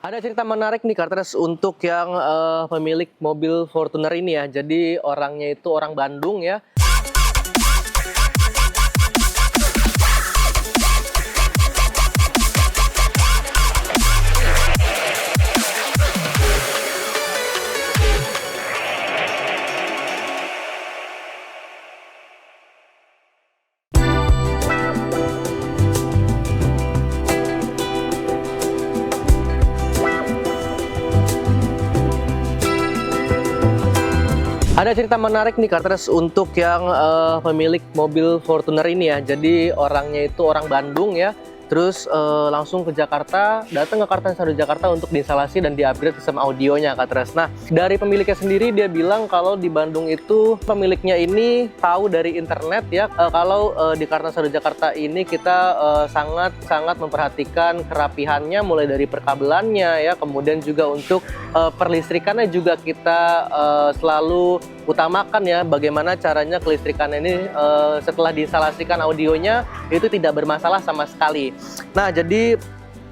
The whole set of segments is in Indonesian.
Ada cerita menarik nih Kartres untuk yang pemilik mobil Fortuner ini ya. Jadi orangnya itu orang Bandung ya. Ada cerita menarik nih Kartres untuk yang pemilik mobil Fortuner ini ya. Jadi orangnya itu orang Bandung ya. Terus langsung ke Jakarta, datang ke Kartan Sado Jakarta untuk diinstalasi dan di-upgrade sistem audionya Kartres. Nah, dari pemiliknya sendiri dia bilang kalau di Bandung itu pemiliknya ini tahu dari internet ya, kalau di Kartan Sado Jakarta ini kita sangat memperhatikan kerapihannya, mulai dari perkabelannya ya, kemudian juga untuk perlistrikannya juga kita selalu utamakan ya, bagaimana caranya kelistrikan ini setelah diinstalasikan audionya itu tidak bermasalah sama sekali. Nah, jadi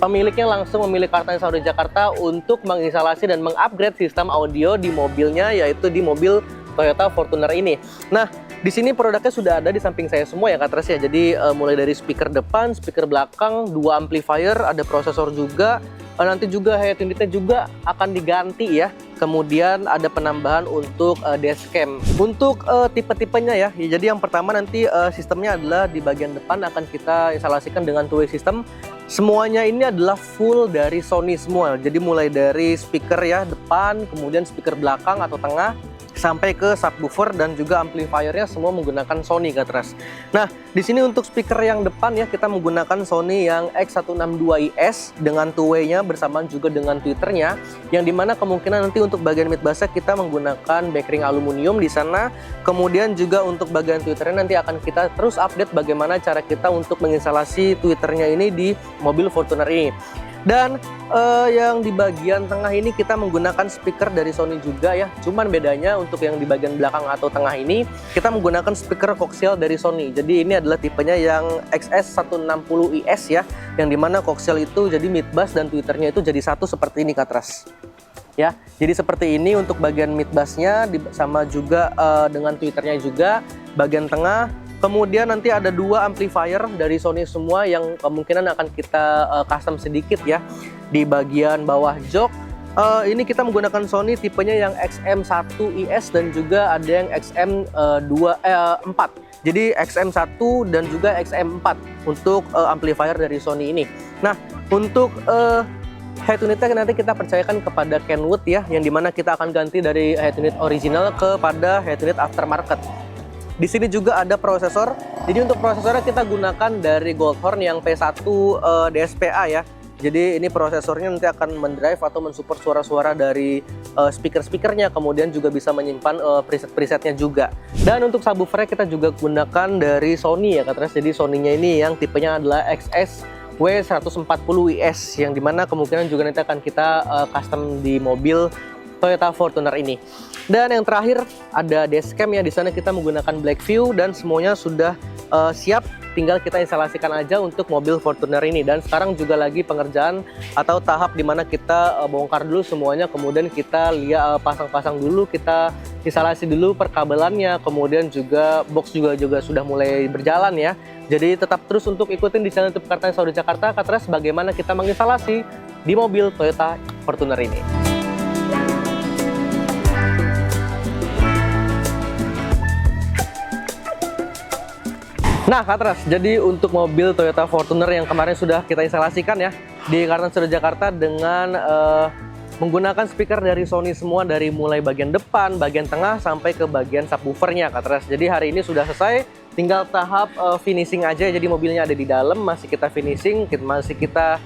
pemiliknya langsung memilih Kartan Sado Jakarta untuk menginstalasi dan mengupgrade sistem audio di mobilnya, yaitu di mobil Toyota Fortuner ini. Nah, di sini produknya sudah ada di samping saya semua ya Kartres ya. Jadi mulai dari speaker depan, speaker belakang, 2 amplifier, ada prosesor juga. Nanti juga head unitnya juga akan diganti ya. Kemudian ada penambahan untuk dashcam. Untuk tipe-tipenya ya. Jadi yang pertama nanti sistemnya adalah di bagian depan akan kita instalasikan dengan two-way system. Semuanya ini adalah full dari Sony semua. Jadi mulai dari speaker ya depan, kemudian speaker belakang atau tengah, sampai ke subwoofer dan juga amplifiernya semua menggunakan Sony Kartres. Nah, di sini untuk speaker yang depan ya kita menggunakan Sony yang X162IS dengan two-way-nya bersamaan juga dengan tweeternya, yang dimana kemungkinan nanti untuk bagian mid bassnya kita menggunakan backring aluminium di sana. Kemudian juga untuk bagian tweeternya nanti akan kita terus update bagaimana cara kita untuk menginstalasi tweeternya ini di mobil Fortuner ini. Dan yang di bagian tengah ini kita menggunakan speaker dari Sony juga ya. Cuman bedanya untuk yang di bagian belakang atau tengah ini kita menggunakan speaker coaxial dari Sony. Jadi ini adalah tipenya yang XS160IS ya, yang dimana coaxial itu jadi mid bass dan tweeternya itu jadi satu seperti ini Kartres. Ya, jadi seperti ini untuk bagian mid bassnya sama juga dengan tweeternya juga bagian tengah. Kemudian nanti ada 2 amplifier dari Sony semua yang kemungkinan akan kita custom sedikit ya di bagian bawah jok. Ini kita menggunakan Sony tipenya yang XM1IS dan juga ada yang XM4. Jadi XM1 dan juga XM4 untuk amplifier dari Sony ini. Nah, untuk head unitnya nanti kita percayakan kepada Kenwood ya, yang dimana kita akan ganti dari head unit original kepada head unit aftermarket. Di sini juga ada prosesor. Jadi untuk prosesornya kita gunakan dari Goldhorn yang P1 DSPA ya. Jadi ini prosesornya nanti akan mendrive atau mensupport suara-suara dari speaker-speakernya, kemudian juga bisa menyimpan preset-presetnya juga. Dan untuk subwoofernya kita juga gunakan dari Sony ya Kartres. Jadi Sony-nya ini yang tipenya adalah XSW140IS, yang dimana kemungkinan juga nanti akan kita custom di mobil Toyota Fortuner ini. Dan yang terakhir ada dashcam ya, di sana kita menggunakan Blackview dan semuanya sudah siap, tinggal kita instalasikan aja untuk mobil Fortuner ini. Dan sekarang juga lagi pengerjaan atau tahap dimana kita bongkar dulu semuanya, kemudian kita lihat pasang-pasang dulu, kita instalasi dulu perkabelannya, kemudian juga box juga sudah mulai berjalan ya. Jadi tetap terus untuk ikutin di channel YouTube Kartan Sado Jakarta Kartres bagaimana kita menginstalasi di mobil Toyota Fortuner ini. Nah Kartres, jadi untuk mobil Toyota Fortuner yang kemarin sudah kita instalasikan ya di Kartan Sado Jakarta dengan menggunakan speaker dari Sony semua, dari mulai bagian depan, bagian tengah, sampai ke bagian subwoofernya Kartres. Jadi hari ini sudah selesai, tinggal tahap finishing aja. Jadi mobilnya ada di dalam, masih kita finishing, masih kita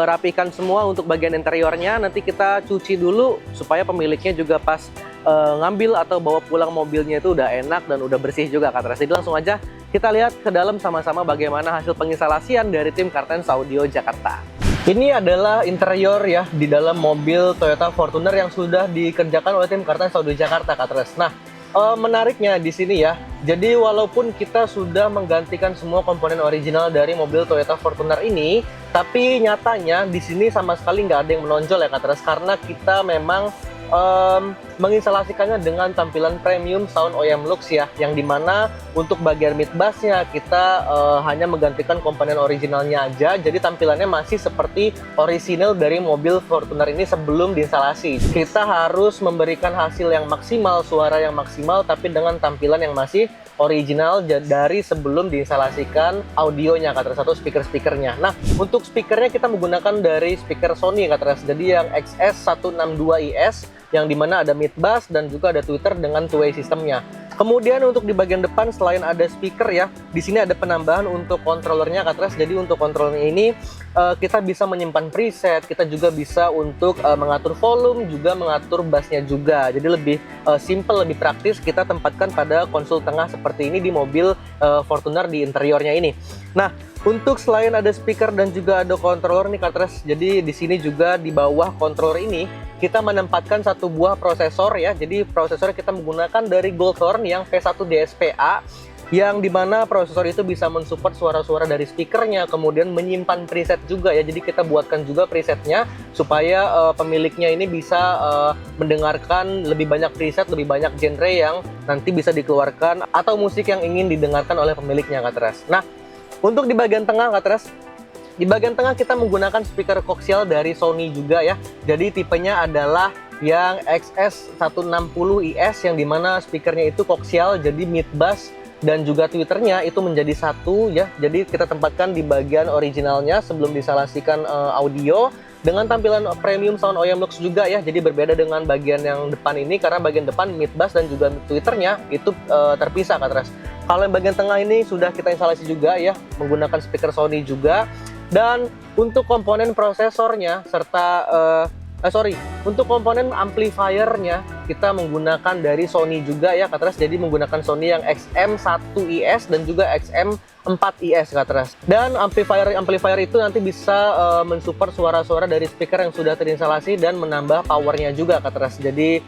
rapikan semua untuk bagian interiornya. Nanti kita cuci dulu supaya pemiliknya juga pas ngambil atau bawa pulang mobilnya itu udah enak dan udah bersih juga Kartres. Jadi langsung aja kita lihat ke dalam sama-sama bagaimana hasil penginstalasian dari tim Kartan Sado Jakarta. Ini adalah interior ya di dalam mobil Toyota Fortuner yang sudah dikerjakan oleh tim Kartan Sado Jakarta Kartres. Nah, Menariknya di sini ya, jadi walaupun kita sudah menggantikan semua komponen original dari mobil Toyota Fortuner ini, tapi nyatanya di sini sama sekali nggak ada yang menonjol ya Kak Teres, karena kita memang menginstalasikannya dengan tampilan premium sound OEM Lux ya, yang dimana untuk bagian mid bassnya kita hanya menggantikan komponen originalnya aja, jadi tampilannya masih seperti original dari mobil Fortuner ini sebelum diinstalasi. Kita harus memberikan hasil yang maksimal, suara yang maksimal, tapi dengan tampilan yang masih original dari sebelum diinstalasikan audionya Kak Teres, atau speaker-speakernya. Nah, untuk speakernya kita menggunakan dari speaker Sony Kak Teres, jadi yang XS162IS, yang dimana ada mid bass dan juga ada tweeter dengan two-way sistemnya. Kemudian untuk di bagian depan selain ada speaker ya, di sini ada penambahan untuk controllernya Kak Teres. Jadi untuk controllernya ini kita bisa menyimpan preset, kita juga bisa untuk mengatur volume, juga mengatur bassnya juga. Jadi lebih simple, lebih praktis kita tempatkan pada konsol tengah seperti ini di mobil Fortuner di interiornya ini. Nah, untuk selain ada speaker dan juga ada controller nih Kak Teres, jadi di sini juga di bawah controller ini kita menempatkan satu buah prosesor ya. Jadi prosesor kita menggunakan dari Goldthorn yang V1 DSPA, yang dimana prosesor itu bisa mensupport suara-suara dari speakernya, kemudian menyimpan preset juga ya. Jadi kita buatkan juga presetnya supaya pemiliknya ini bisa mendengarkan lebih banyak preset, lebih banyak genre yang nanti bisa dikeluarkan, atau musik yang ingin didengarkan oleh pemiliknya Kak Teres. Nah, untuk di bagian tengah Kak Teres, di bagian tengah kita menggunakan speaker koaksial dari Sony juga ya. Jadi tipenya adalah yang XS160IS, yang dimana speakernya itu koaksial, jadi mid bass dan juga tweeternya itu menjadi satu ya. Jadi kita tempatkan di bagian originalnya sebelum diinstalasikan audio, dengan tampilan premium sound OEM Lux juga ya. Jadi berbeda dengan bagian yang depan ini, karena bagian depan mid bass dan juga tweeternya itu terpisah Kak Teres. Kalau yang bagian tengah ini sudah kita instalasi juga ya, menggunakan speaker Sony juga. Dan untuk komponen prosesornya serta untuk komponen amplifiernya kita menggunakan dari Sony juga ya Kak Teres. Jadi menggunakan Sony yang XM1IS dan juga XM4IS Kak Teres. Dan amplifier itu nanti bisa mensupport suara-suara dari speaker yang sudah terinstalasi dan menambah powernya juga Kak Teres. Jadi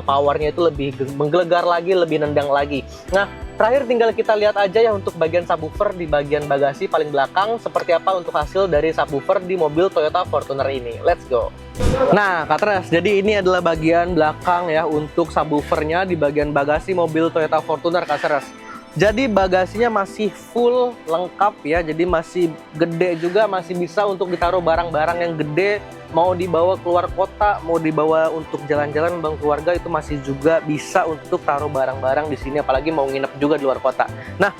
powernya itu lebih menggelegar lagi, lebih nendang lagi. Nah, terakhir tinggal kita lihat aja ya untuk bagian subwoofer di bagian bagasi paling belakang, seperti apa untuk hasil dari subwoofer di mobil Toyota Fortuner ini. Let's go! Nah Kak Teres, jadi ini adalah bagian belakang ya untuk subwoofernya di bagian bagasi mobil Toyota Fortuner Kak Teres. Jadi bagasinya masih full lengkap ya, jadi masih gede juga, masih bisa untuk ditaruh barang-barang yang gede, mau dibawa keluar kota, mau dibawa untuk jalan-jalan bareng keluarga, itu masih juga bisa untuk taruh barang-barang di sini, apalagi mau nginep juga di luar kota. Nah,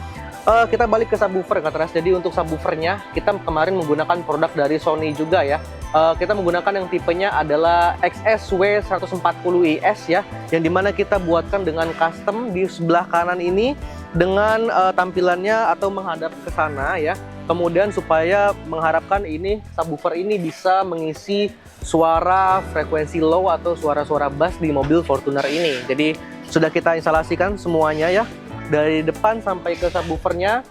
kita balik ke subwoofer Kak Teres. Jadi untuk subwoofernya kita kemarin menggunakan produk dari Sony juga ya. Kita menggunakan yang tipenya adalah XSW140IS ya, yang dimana kita buatkan dengan custom di sebelah kanan ini dengan tampilannya atau menghadap ke sana ya. Kemudian supaya mengharapkan ini subwoofer ini bisa mengisi suara frekuensi low atau suara-suara bass di mobil Fortuner ini. Jadi sudah kita instalasikan semuanya ya, dari depan sampai ke subwoofernya.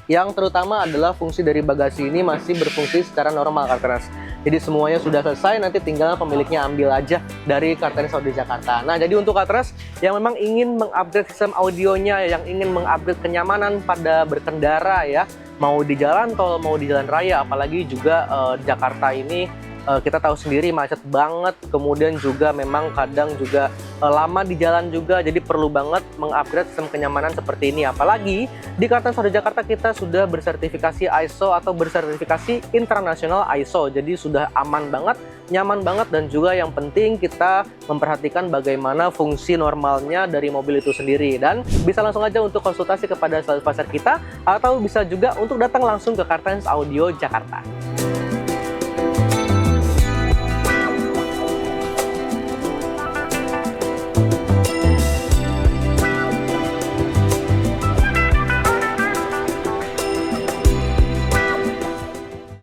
Yang terutama adalah fungsi dari bagasi ini masih berfungsi secara normal Kak Teres. Jadi semuanya sudah selesai, nanti tinggal pemiliknya ambil aja dari Kartens Audio Jakarta. Nah, jadi untuk Kak Teres yang memang ingin mengupgrade sistem audionya, yang ingin mengupgrade kenyamanan pada berkendara ya, mau di jalan tol, mau di jalan raya, apalagi juga Jakarta ini kita tahu sendiri macet banget, kemudian juga memang kadang juga lama di jalan juga, jadi perlu banget mengupgrade sistem kenyamanan seperti ini. Apalagi di Kartens Audio Jakarta kita sudah bersertifikasi ISO atau bersertifikasi internasional ISO, jadi sudah aman banget, nyaman banget, dan juga yang penting kita memperhatikan bagaimana fungsi normalnya dari mobil itu sendiri. Dan bisa langsung aja untuk konsultasi kepada sales pasar kita, atau bisa juga untuk datang langsung ke Kartens Audio Jakarta.